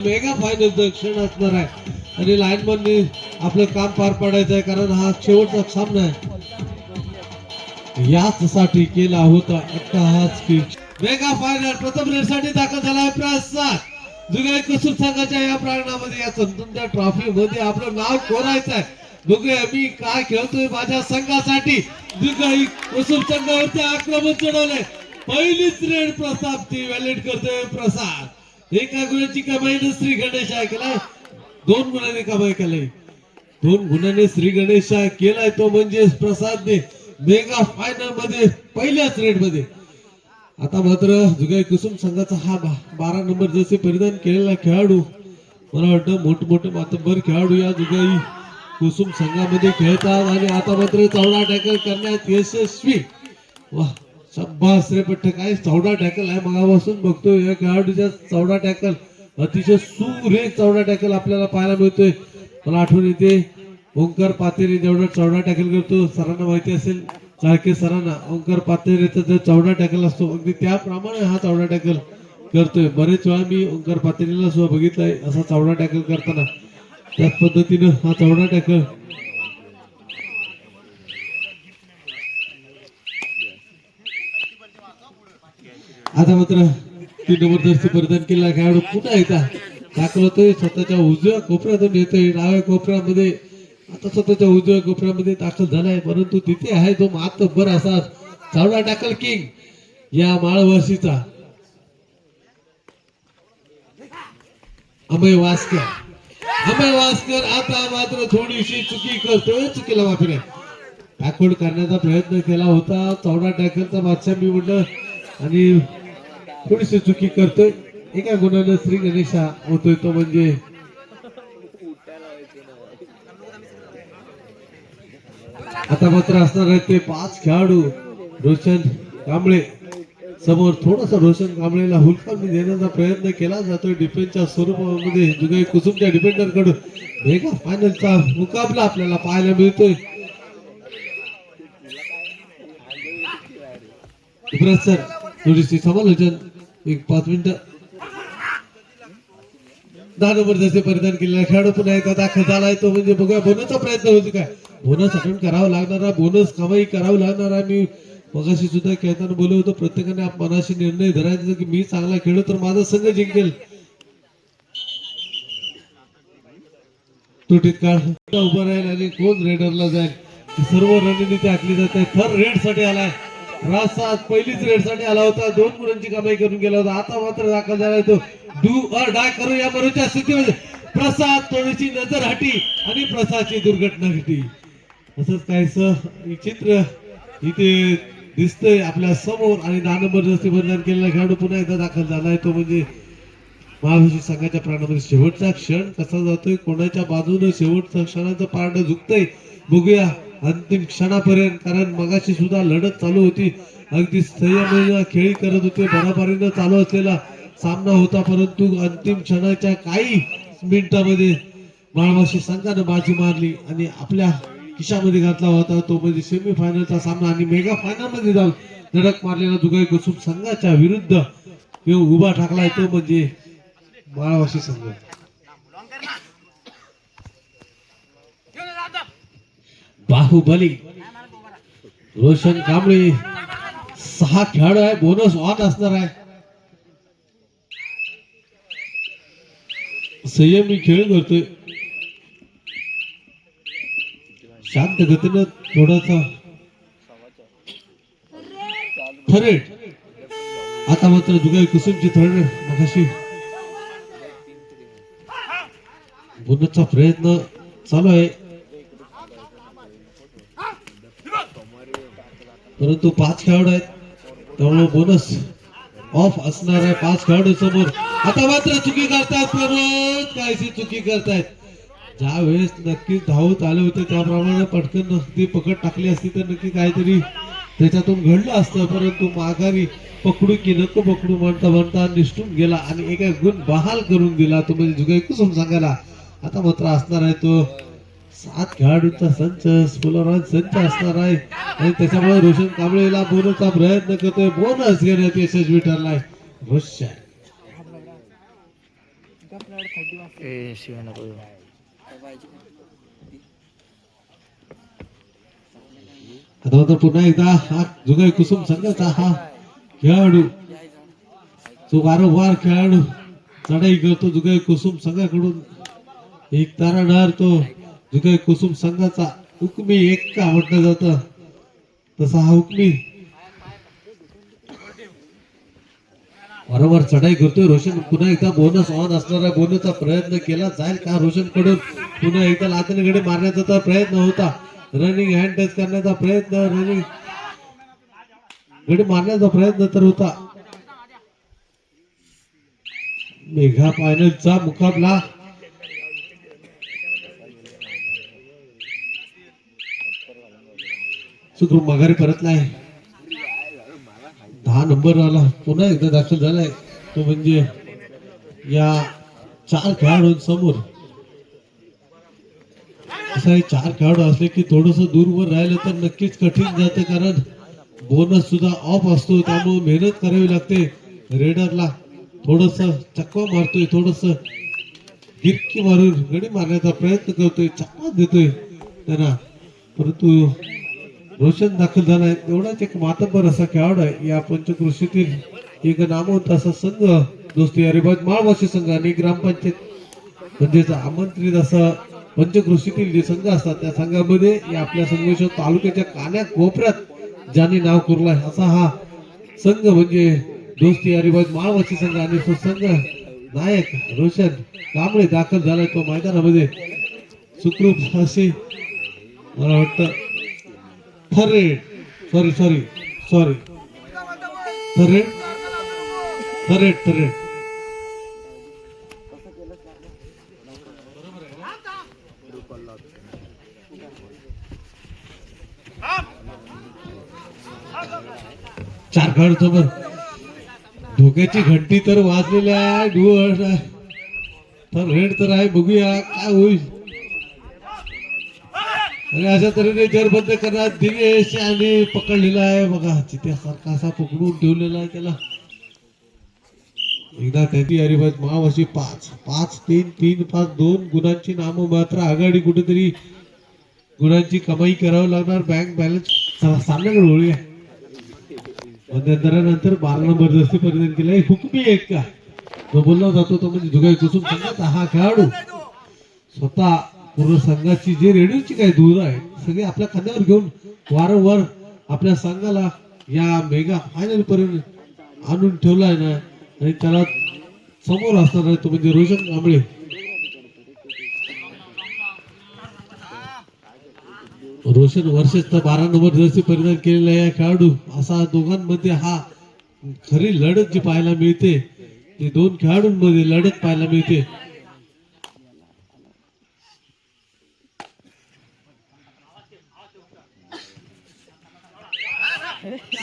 Mega final क्षण असणार आहे आणि लाईनमनने आपलं काम पार पाडायचं आहे, कारण हा शेवटचा सामना आहे. याचसाठी केला होता हाच मेगा फायनल प्रथम रेडसाठी दाखल झाला आहे प्रसाद जुगाई कुसुम संघाच्या या प्रांगणामध्ये. या संतुंच्या ट्रॉफी मध्ये आपलं नाव कोरायचं आहे. बघूया मी काय खेळतोय माझ्या संघासाठी. जुगाई कुसुम संघावरती आक्रमण चढवलंय. पहिलीच रेड प्रसादची व्हॅलिड करतोय प्रसाद. एका गुणाची कमाई श्री गणेश केलाय, 2 गुणांनी कमाई केलाय. 2 गुणांनी श्री गणेश केलाय तो म्हणजे प्रसादने मेगा फायनल मध्ये पहिल्याच रेड मध्ये. आता मात्र जुगाई कुसुम संघाचा हा 12 नंबर जसे परिधान केलेला खेळाडू, मला वाटतं मोठमोठे मातब्बर खेळाडू या जुगाई कुसुम संघामध्ये खेळतात आणि आता मात्र चौडा टॅकल करण्यात यशस्वी. वाह शाबास रे पट्ट, काय चौडा टॅकल आहे. मगापासून बघतोय या खेळाडूचा चौडा टॅकल, अतिशय सुरेख चौडा टॅकल आपल्याला पाहायला मिळतोय. मला आठवण येते ओंकार पातेरे जेवढा चौडा टॅकल करतो, सरांना माहिती असेल चाळके सरांना, ओंकार पातेरेचा जो चौडा टॅकल असतो अगदी त्याप्रमाणे हा चौडा टॅकल करतोय. बरेच वेळा मी ओंकार पातेरेला सुद्धा बघितलंय असा चौडा टॅकल करताना. त्याच पद्धतीनं हा चौडा टॅकल आता मात्र 3 नंबर जर्सी परिधान केलेला खेळाडू पुन्हा एकदा दाखल होतोय. स्वतःच्या उजव्या कोपऱ्यातून येतोय डाव्या कोपऱ्यामध्ये. आता स्वतःच्या उजव्या कोपऱ्यामध्ये दाखल झालाय, परंतु तिथे आहे तो मातब्बर असा चौडा टॅकल किंग या माळवर्षीचा अमय वास्कर. अमय वास्कर आता मात्र थोडीशी चुकी करतोय, चुकीला माफी नाही. बॅकवर्ड करण्याचा प्रयत्न केला होता चौडा टॅकलचा बादशाह मी म्हटलं आणि थोडीशी चुकी करतोय. एका गुणानं श्री गणेश होतोय तो म्हणजे आता मात्र असणार आहे ते 5 खेळाडू. रोशन कांबळे समोर. थोडस रोशन कांबळेला हुलकावणी देण्याचा प्रयत्न केला जातोय डिफेन्सच्या स्वरूपामध्ये जुगाई कुसुमच्या डिफेंडर कडून. मेगा फायनलचा मुकाबला आपल्याला पाहायला मिळतोय. सर थोडीशी समालोचन एक 5 मिनिटं. 10 नंबर जसे परिधान केलेला खेळाडू पुन्हा एकदा दाखल झालाय तो म्हणजे बघूया बोनसचा प्रयत्न होतो काय. बोनस अटेंड करावा लागणारा, बोनस कमाई करावी लागणारा. मी मगाशी सुद्धा खेळताना बोललो होतो प्रत्येकाने मनाशी निर्णय धरायचा की मी चांगला खेळलो तर माझा संघ जिंकेल. तुटीत काळ उभा राहील आणि कोण रेडरला जाईल सर्व रणनीती आखली जाते. थर रेड साठी आलाय प्रसाद, पहिलीच रेड साठी आला होता. 2 गुणांची कमाई करून गेला होता. आता मात्र दाखल झालाय तो डू और डाय करू या मरूच्या स्थितीमध्ये. प्रसाद थोडीशी नजर हटी आणि प्रसादची दुर्घटना घडली. असंच काहीसं चित्र इथे दिसतंय आपल्या समोर. आणि 10 नंबर जसे परिधान केलेला खेळाडू पुन्हा एकदा दाखल झालाय तो म्हणजे महाविश्व संघाच्या प्राणामध्ये. शेवटचा क्षण कसा जातोय, कोणाच्या बाजूने शेवटच्या क्षणाचं पारडं झुकतंय बघूया अंतिम क्षणापर्यंत. कारण मगाशी सुद्धा लढत चालू होती, अगदी संयमाने खेळी करत होते, बरोबरीनं चालू असलेला सामना होता. परंतु अंतिम क्षणाच्या काही मिनिटांमध्ये माळवाशी संघानं बाजी मारली आणि आपल्या खिशामध्ये घातला होता तो म्हणजे सेमी फायनलचा सामना. आणि मेगा फायनल मध्ये जाऊन धडक मारलेला जुगाई कुसुम संघाच्या विरुद्ध उभा टाकलाय तो म्हणजे माळवाशी संघ. बाहुबली रोशन कांबळे 6 खेळाडू आहे. बोनस ऑन असणार आहे. संयमी खेळ करतोय, शांत गतीनं थोडासा थरेड. आता मात्र जुगाई कुसुमची थरेड मगाशी बोनसचा प्रयत्न चालू आहे, परंतु 5 खेळाडू आहेत त्यामुळे बोनस ऑफ असणार आहे 5 खेळाडू समोर. आता मात्र चुकी करतायत प्रमोद, काहीशी चुकी करतायत. ज्या वेळेस नक्कीच धावत आले होते त्याप्रमाणे पटकन नक्की पकड टाकली असती तर नक्की काहीतरी त्याच्यातून घडलं असतं. परंतु माघारी पकडू की नको पकडू म्हणता म्हणता निष्ठून गेला आणि एका गुण बहाल करून दिला तो म्हणजे जुगाई कुसुम संघाला. आता मात्र असणार आहे तो 7 खेळाडूंचा संच, फुलराज संच असणार आहे आणि त्याच्यामुळे रोशन कांबळेला बोनसचा प्रयत्न करतोय. बोनस घेण्यात यशस्वी ठरलाय रोशन. शिवाय नको आता पुन्हा एकदा हा जुगाई कुसुम संघाचा हा खेळाडू तो वारंवार खेळाडू चढाई करतो जुगाई कुसुम संघाकडून एक ताराडार तो जुगाई कुसुम संघाचा हुकमी एक का म्हटलं जातं तसा हा हुकमी वारंवार चढाई करतोय रोशन पुन्हा एकदा बोनस ऑन असणारा बोनसचा प्रयत्न केला जाईल का रोशन कडून पुन्हा एकदा लातनी गडी मारण्याचा तर प्रयत्न होता रनिंग हँड टच करण्याचा प्रयत्न रनिंग गडी मारण्याचा प्रयत्न तर होता मेघा फायनलचा मुकाबला सुखरूप माघारी परतलाय 10 नंबर आला पुन्हा एकदा दाखल झालाय तो म्हणजे या 4 खेळाडूंसमोर असं हे 4 खेळाडू असले की थोडस दूरवर राहिलं तर नक्कीच कठीण जातं कारण बोनस सुद्धा ऑफ असतो त्यामुळे मेहनत करावी लागते रेडरला थोडस चकवा मारतोय थोडस गिरकी मारून गडी मारण्याचा प्रयत्न करतोय चकवा देतोय त्यांना परंतु रोशन दाखल झालाय एवढाच एक मातब्बर असा खेळाडू आहे या पंचकृषीतील एक नामवंत असा संघ दोस्ती हरिभात माळवाशी संघ आणि ग्रामपंचायत म्हणजेच आमंत्रित असं पंचकृषीतील जे संघ असतात त्या संघामध्ये या आपल्या संगमेश्वर तालुक्याच्या कान्या कोपऱ्यात ज्यांनी नाव कोरलाय असा हा संघ म्हणजे दोस्ती हरिभात माळवाशी संघ आणि तो संघ नायक रोशन कांबळे दाखल झालाय तो मैदानामध्ये सुखरूप असे मला वाटतं थरेड सॉरी थरेड चार खेळाडू समोर धोक्याची घंटी तर वाजलेली आहे थरेड तर आहे बघूया काय होईल आणि अशा तऱ्हेने जरबंद करण्यात दिनेश आणि पकडलेला आहे बघा चित्यासारखा असा पकडून ठेवलेला आहे त्याला एकदा त्यांनी हरिभात महावाशी 5-3-3-5-2 गुणांची नाम मात्र आघाडी कुठेतरी गुणांची कमाई करावी लागणार बँक बॅलन्स सामन्याकडे वळूया मध्यंतरानंतर 12 नंबर जर्सी परिधान केलाय हुकमी एक का जो बोलला जातो तो म्हणजे जुगाई कुसुम संघाचा हा खेळाडू स्वतः पूर्ण संघाची जे रेडिओची काही दूर आहे सगळे आपल्या खांद्यावर घेऊन वारंवार आपल्या संघाला या मेगा फायनल पर्यंत आणून ठेवलाय ना आणि त्याला समोर असणार आहे तो म्हणजे रोशन कांबळे रोशन वर्षेच 12 नंबर जर्सी परिधान केलेला या खेळाडू असा दोघांमध्ये हा खरी लढत जी पाहायला मिळते ती 2 खेळाडूंमध्ये लढत पाहायला मिळते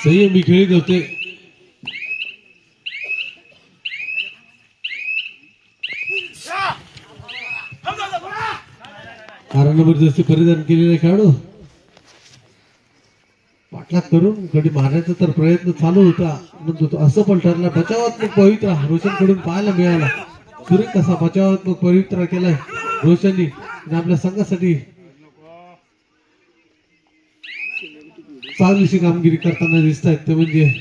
संयमी खेळीत होते कारण नंबर जसे परिधान केलेले खेळाडू पाठलाग करून गडी मारण्याचा तर प्रयत्न चालू होता परंतु असं पण ठरला बचावात्मक पवित्रा रोशन कडून पाहायला मिळाला सुरेख कसा बचावात्मक पवित्रा केलाय रोशननी आपल्या संघासाठी चांगलीशी कामगिरी करताना दिसत आहेत ते म्हणजे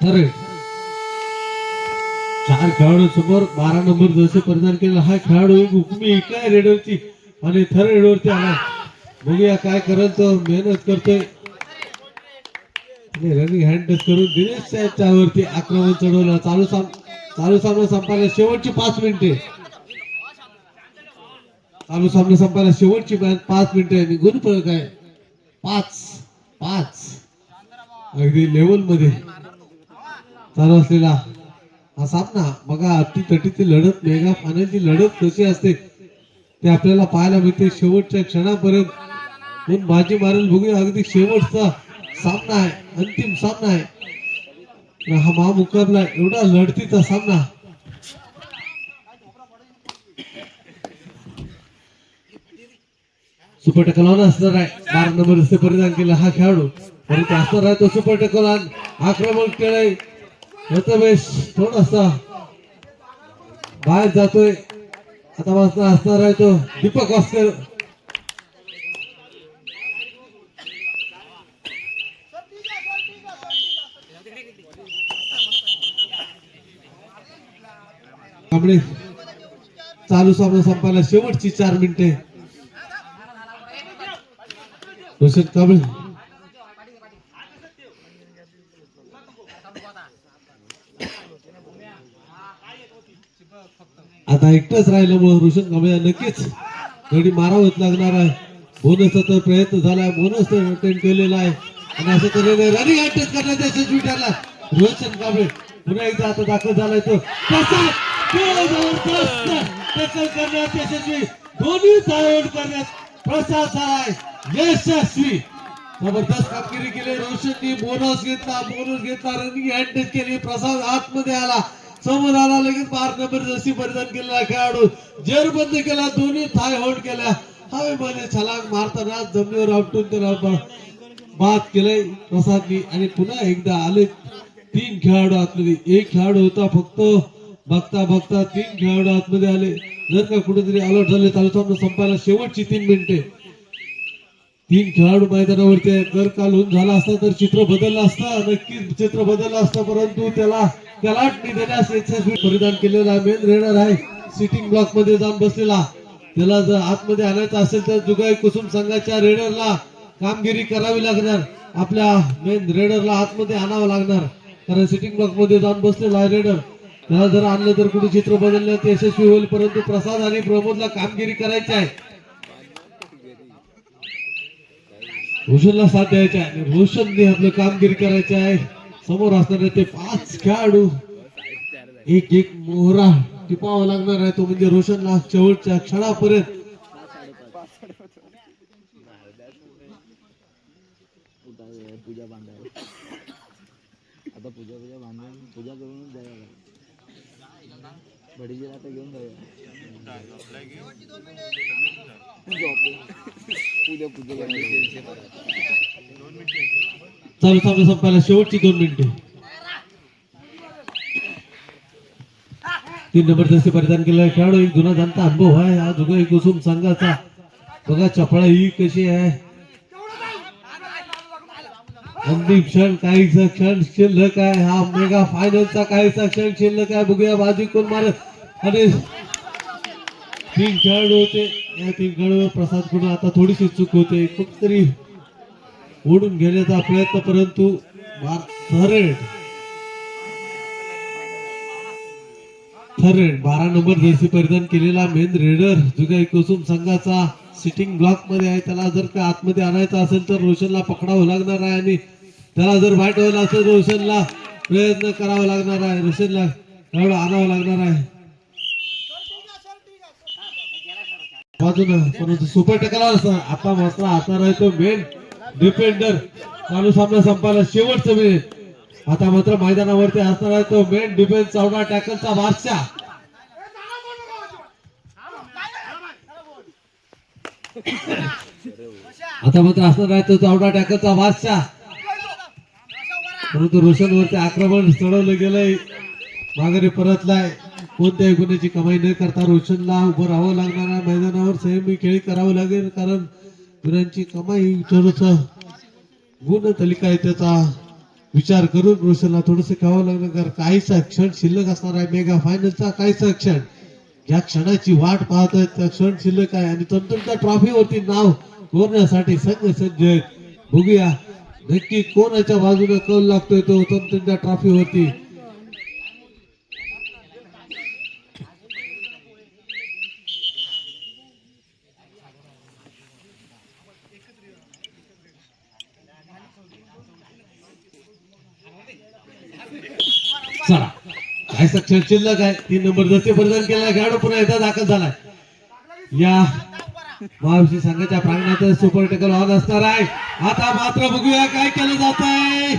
तर 4 खेळाडू समोर 12 नंबर जसे परिधान केला हा खेळाडू एक हुकमी एक आहे रेडरची आणि थर रेडरवरती आला बघूया काय करत तो मेहनत करतोय रनिंग हँड टच करून दिनेश साहेबच्या वरती आक्रमण चढवलं चालू सामना संपायला शेवटची 5 मिनिटे चालू सामना संपायला शेवटची 5 मिनिटे आणि गुणफलक आहे 5 अगदी लेवल मध्ये चालू असलेला हा सामना बघा अति तटीची लढत मेगा फायनलची लढत कशी असते ते आपल्याला पाहायला मिळते शेवटच्या क्षणापर्यंत कोण बाजी मारेल बघूया अगदी शेवटचा सामना आहे अंतिम सामना आहे हा महामुकाबला एवढा लढतीचा सामना सुपर टकलवान असणार आहे 12 नंबर रस्ते परिधान केला हा खेळाडू परंतु असणार आहे तो सुपर टकलवान आक्रमक खेळ प्रथमेश थोडासा बाहेर जातोय आता वाजता असणार आहे तो दीपक वास्कर चालू सामना संपायला शेवटची 4 मिनिटे रोशन कांबळे आता एकटंच राहिल्यामुळे रोशन कांबळे नक्कीच गडी मारावंच लागणार आहे बोनसचा तर प्रयत्न झालाय बोनस तर अटेंड केलेला आहे आणि असं केलेलं रनिंग अटॅक करण्याचा यशस्वी ठरला रोशन कांबळे पुन्हा एकदा आता दाखल झालाय तो टॅकल करण्यात यशस्वी दोन्ही साइड करण्यात प्रसाद झालाय यशस्वी जबरदस्त कामगिरी केली रोशननी बोनस घेतला रनिंग अटॅक केली प्रसाद आतमध्ये आला समोर आला लगेच 12 नंबर जर्सी परिधान केलेला खेळाडू जेरबंद केला दोन्ही थाय होल्ड केल्या हवेमध्ये छलांग मारताना जमिनीवर आपटून त्याला बाद केलंय प्रसादनी आणि पुन्हा एकदा आले 3 खेळाडू आतमध्ये एक खेळाडू होता फक्त बघता बघता 3 खेळाडू आतमध्ये आले जर का कुठेतरी अलर्ट झाले चालू सामना संपायला शेवटची 3 मिनिटे 3 खेळाडू मैदानावरती आहेत जर का लोन झाला असता तर चित्र बदललं असतं नक्कीच चित्र बदललं असतं परंतु त्याला देण्यास यशस्वी परिधान केलेला मेन रेडर आहे सिटिंग ब्लॉक मध्ये जाऊन बसलेला त्याला जर आतमध्ये आणायचं असेल तर जुगाई कुसुम संघाच्या रेडरला कामगिरी करावी लागणार आपल्या मेन रेडरला आतमध्ये आणावं लागणार कारण सिटिंग ब्लॉक मध्ये जाऊन बसलेला आहे रेडर त्याला जर आणलं तर कुठे चित्र बदलण्यात यशस्वी होईल परंतु प्रसाद आणि प्रमोदला कामगिरी करायची आहे रोशनला साथ द्यायची आहे रोशनने आपलं कामगिरी करायची आहे समोर असणारे ते 5 खेळाडू एक मोहरा टिपावा लागणार आहे तो म्हणजे रोशनला शेवटच्या क्षणापर्यंत पूजा बांधायला आता पूजा बांधून पूजा करूनच जायला भडीजीला आता घेऊन जाऊया चालू सामना संपायला शेवटची 2 मिनिटे 3 नंबर जर्सी परिधान केलेला खेळाडू एक जुना जाणता अनुभव आहे हा जुगाई कुसुम संघाचा बघा चपळा ही कशी आहे अंतिम क्षण काहीचा क्षण शिल्लक आहे हा मेगा फायनलचा काहीचा क्षण शिल्लक आहे बघूया बाजी कोण मारत आणि 3 खेळाडू होते या 3 खेळाडूवर प्रसाद कडून आता थोडीशी चूक होते कुठतरी ओढून घेण्याचा प्रयत्न परंतु थर्ड 12 नंबर जर्सी परिधान केलेला मेन रेडर जुगाई कुसुम संघाचा सिटिंग ब्लॉक मध्ये आहे त्याला जर का आतमध्ये आणायचं असेल तर रोशनला पकडावं लागणार आहे आणि त्याला जर बाहेर ठेवलं असेल रोशनला प्रयत्न करावा लागणार आहे रोशनला एवढं आणावं लागणार आहे बाजूला परंतु सुपर टकला आता मस्त असणार आहे तो मेन डिफेंडर चालू सामना संपायला शेवटचं मिनिट आता मात्र मैदानावरती असणार आहे तो मेन डिफेन्स 14 टॅकलचा बादशाह आता मात्र असणार आहे तो 14 टॅकलचा बादशाह परंतु रोशन वरती आक्रमण चढवलं गेलंय माघारी परतलाय कोणत्याही गुन्ह्याची कमाई न करता रोशनला उभं राहावं लागणार आहे मैदानावर संयमी खेळी करावं लागेल कारण गुन्ह्यांची कमाई थोडस गुण तालिका आहे त्याचा विचार करून रोशनला थोडस खेळावं लागणार कारण काहीसा क्षण शिल्लक असणार आहे मेगा फायनलचा काहीसा क्षण ज्या क्षणाची वाट पाहत आहेत त्या क्षण शिल्लक आहे आणि तंतुंच्या ट्रॉफीवरती नाव कोरण्यासाठी संघ सज्ज आहेत बघूया नक्की कोणाच्या बाजूने कौल लागतोय तो तंतुंच्या ट्रॉफीवरती चला काय सक्षम शिल्लक आहे 3 नंबर जसे प्रदान केला खेळाडू पुन्हा एकदा दाखल झालाय या महाविषयी संघाच्या प्रांगणात सुपर टेकल ऑन असणार आहे आता मात्र बघूया काय केलं जात आहे